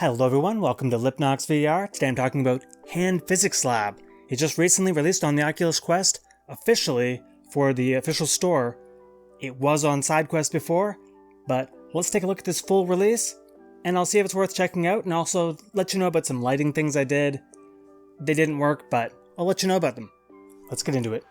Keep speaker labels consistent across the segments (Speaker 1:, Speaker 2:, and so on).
Speaker 1: Hello everyone, welcome to Lipnox VR. Today I'm talking about Hand Physics Lab. It just recently released on the Oculus Quest, officially for the official store. It was on SideQuest before, but let's take a look at this full release, and I'll see if it's worth checking out, and also let you know about some lighting things I did. They didn't work, but I'll let you know about them. Let's get into it.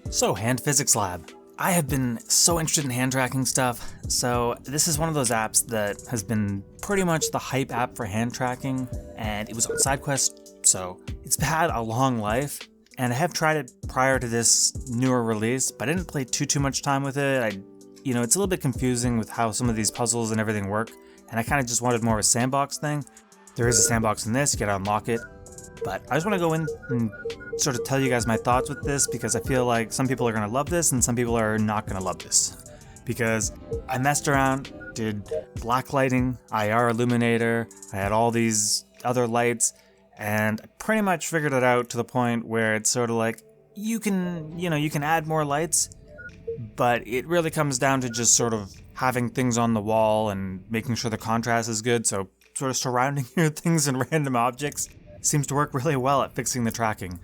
Speaker 1: So, Hand Physics Lab. I have been so interested in hand tracking stuff, so this is one of those apps that has been pretty much the hype app for hand tracking, and it was on SideQuest, so it's had a long life, and I have tried it prior to this newer release, but I didn't play too much time with it. It's a little bit confusing with how some of these puzzles and everything work, and I kind of just wanted more of a sandbox thing. There is a sandbox in this, you gotta unlock it, but I just want to go in and sort of tell you guys my thoughts with this, because I feel like some people are going to love this and some people are not going to love this. Because I messed around, did black lighting, IR illuminator, I had all these other lights, and I pretty much figured it out to the point where it's sort of like, you can add more lights, but it really comes down to just sort of having things on the wall and making sure the contrast is good, so sort of surrounding your things and random objects seems to work really well at fixing the tracking.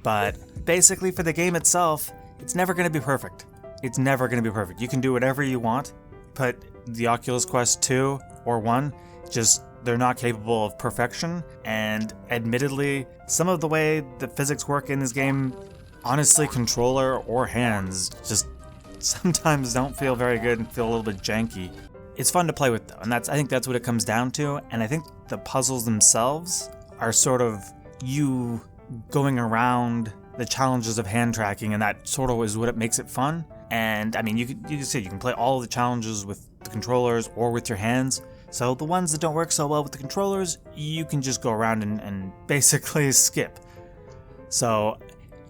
Speaker 1: But basically for the game itself, it's never going to be perfect. It's never going to be perfect. You can do whatever you want, but the Oculus Quest 2 or 1, they're not capable of perfection, and admittedly, some of the way the physics work in this game, honestly, controller or hands, just sometimes don't feel very good and feel a little bit janky. It's fun to play with though, and I think that's what it comes down to, and I think the puzzles themselves are sort of you going around the challenges of hand tracking, and that sort of is what it makes it fun. And I mean, you can play all of the challenges with the controllers or with your hands. So the ones that don't work so well with the controllers, you can just go around and basically skip. So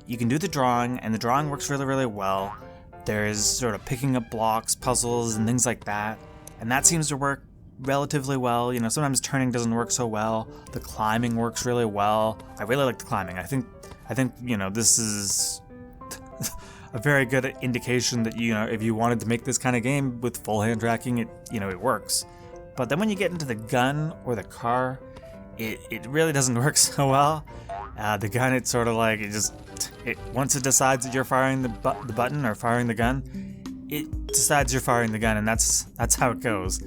Speaker 1: you can do the drawing, and the drawing works really, really well. There's sort of picking up blocks, puzzles, and things like that, and that seems to work relatively well. Sometimes turning doesn't work so well. The climbing works really well. I really like the climbing. I think this is a very good indication that if you wanted to make this kind of game with full hand tracking, it works. But then when you get into the gun or the car, it really doesn't work so well. The gun, it's sort of like once it decides that you're firing the button or firing the gun, it decides you're firing the gun, and that's how it goes.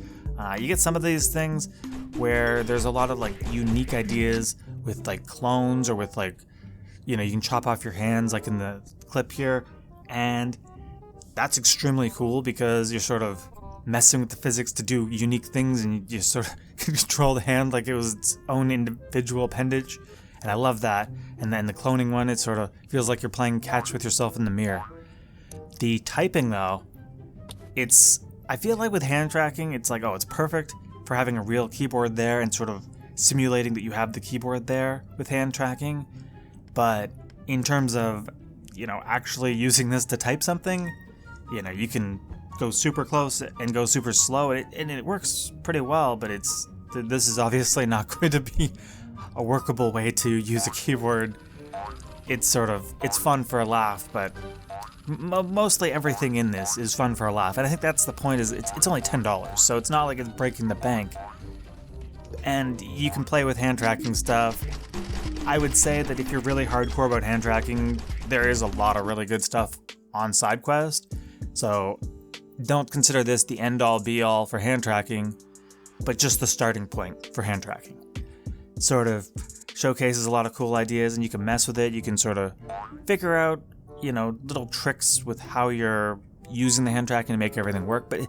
Speaker 1: You get some of these things where there's a lot of unique ideas with clones, or with you can chop off your hands like in the clip here, and that's extremely cool because you're sort of messing with the physics to do unique things, and you sort of control the hand like it was its own individual appendage, and I love that. And then the cloning one, it sort of feels like you're playing catch with yourself in the mirror. The typing though, I feel like with hand tracking, it's it's perfect for having a real keyboard there and sort of simulating that you have the keyboard there with hand tracking. But in terms of, actually using this to type something, you can go super close and go super slow, and it works pretty well, but this is obviously not going to be a workable way to use a keyboard. It's fun for a laugh, but mostly everything in this is fun for a laugh, and I think that's the point. Is it's only $10, so it's not like it's breaking the bank, and you can play with hand tracking stuff. I would say that if you're really hardcore about hand tracking, there is a lot of really good stuff on SideQuest, so don't consider this the end-all be-all for hand tracking, but just the starting point for hand tracking. Sort of showcases a lot of cool ideas, and you can mess with it. You can sort of figure out little tricks with how you're using the hand tracking to make everything work. But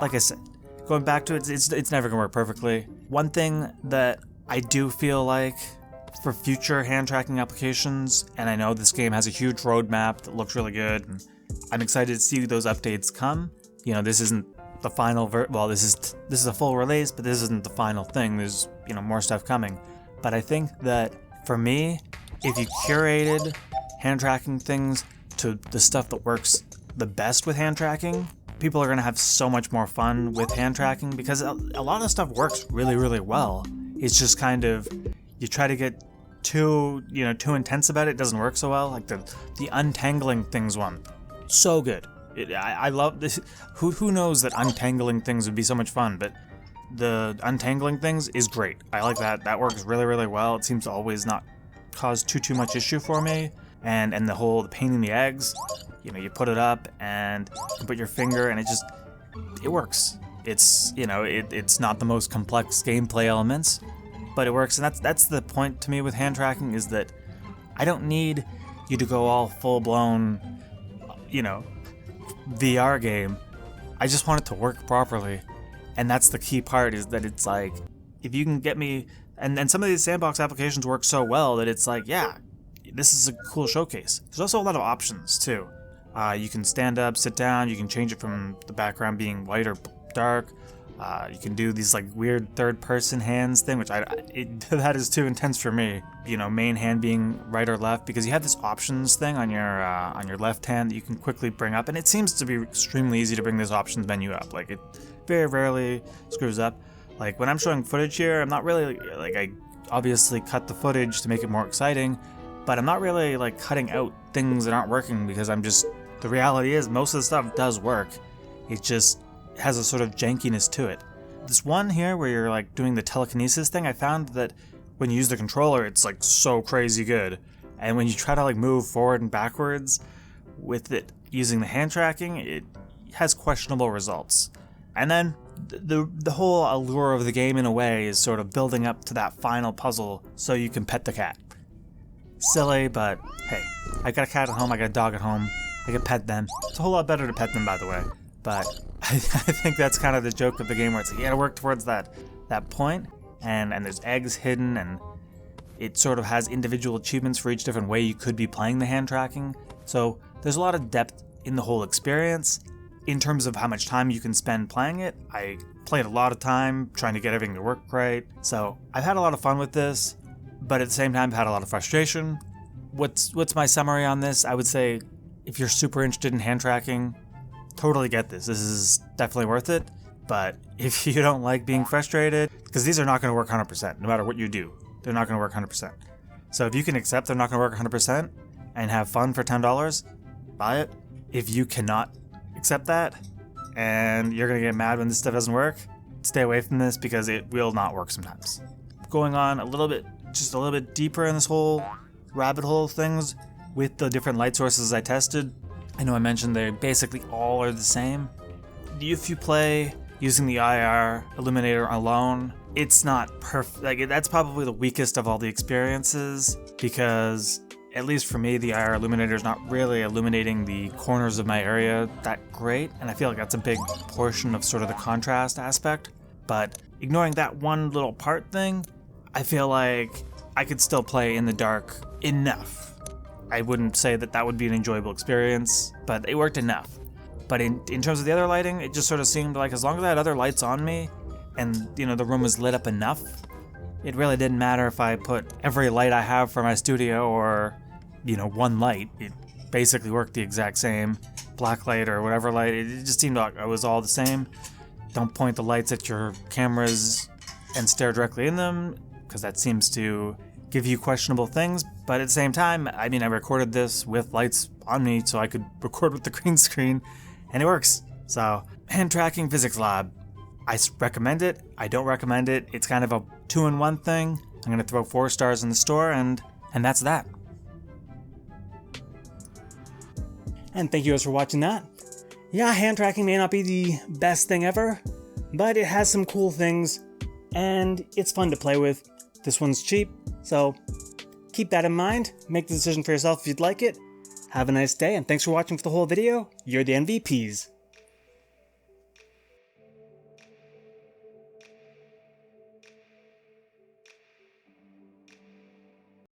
Speaker 1: like I said, going back to it, it's never gonna work perfectly. One thing that I do feel like for future hand tracking applications, and I know this game has a huge roadmap that looks really good, and I'm excited to see those updates come. This isn't the final this is a full release, but this isn't the final thing. There's more stuff coming. But I think that for me, if you curated hand tracking things to the stuff that works the best with hand tracking, people are going to have so much more fun with hand tracking, because a lot of the stuff works really, really well. It's just kind of, you try to get too intense about it, it doesn't work so well. Like the untangling things one, so good. I love this. Who knows that untangling things would be so much fun, but
Speaker 2: the untangling things is great. I like that. That works really, really well. It seems to always not cause too much issue for me. And the whole pain in the eggs, you know, you put it up and you put your finger and it works. It's, you know, it's not the most complex gameplay elements, but it works. And that's the point to me with hand tracking, is that I don't need you to go all full-blown, you know, VR game. I just want it to work properly. And that's the key part, is that it's like, if you can get me, and some of these sandbox applications work so well that it's like, yeah, this is a cool showcase. There's also a lot of options too. You can stand up, sit down, you can change it from the background being white or dark. You can do these like weird third-person hands thing, which that is too intense for me. You know, main hand being right or left, because you have this options thing on your left hand that you can quickly bring up, and it seems to be extremely easy to bring this options menu up. Like, it very rarely screws up. Like when I'm showing footage here, I'm not really like, I obviously cut the footage to make it more exciting, but I'm not really like cutting out things that aren't working, because the reality is most of the stuff does work. It just has a sort of jankiness to it. This one here where you're like doing the telekinesis thing, I found that when you use the controller, it's like so crazy good. And when you try to like move forward and backwards with it using the hand tracking, it has questionable results. And then the whole allure of the game in a way is sort of building up to that final puzzle so you can pet the cat. Silly, but hey, I got a cat at home, I got a dog at home, I can pet them. It's a whole lot better to pet them, by the way. But I think that's kind of the joke of the game, where it's like, you gotta work towards that point, and there's eggs hidden, and it sort of has individual achievements for each different way you could be playing the hand tracking. So there's a lot of depth in the whole experience. In terms of how much time you can spend playing it, I played a lot of time trying to get everything to work right. So I've had a lot of fun with this, but at the same time I've had a lot of frustration. What's my summary on this? I would say, if you're super interested in hand tracking, totally get this. This is definitely worth it. But if you don't like being frustrated, because these are not going to work 100%, no matter what you do, they're not going to work 100%. So if you can accept they're not going to work 100% and have fun for $10, buy it. If you cannot accept that and you're going to get mad when this stuff doesn't work, stay away from this, because it will not work sometimes. Going on just a little bit deeper in this whole rabbit hole of things with the different light sources I tested. I know I mentioned they basically all are the same. If you play using the IR illuminator alone, it's not perfect. Like, that's probably the weakest of all the experiences, because at least for me, the IR illuminator is not really illuminating the corners of my area that great, and I feel like that's a big portion of sort of the contrast aspect. But ignoring that one little part thing, I feel like I could still play in the dark enough. I wouldn't say that would be an enjoyable experience, but it worked enough. But in terms of the other lighting, it just sort of seemed like as long as I had other lights on me and, you know, the room was lit up enough, it really didn't matter if I put every light I have for my studio or, you know, one light. It basically worked the exact same. Black light or whatever light, it just seemed like it was all the same. Don't point the lights at your cameras and stare directly in them, because that seems to give you questionable things. But at the same time, I mean, I recorded this with lights on me so I could record with the green screen, and it works. So, hand tracking physics lab. I recommend it. I don't recommend it. It's kind of a 2-in-1 thing. I'm gonna throw 4 stars in the store, and that's that.
Speaker 1: And thank you guys for watching that. Yeah, hand tracking may not be the best thing ever, but it has some cool things, and it's fun to play with. This one's cheap, so keep that in mind. Make the decision for yourself if you'd like it. Have a nice day, and thanks for watching for the whole video. You're the MVPs.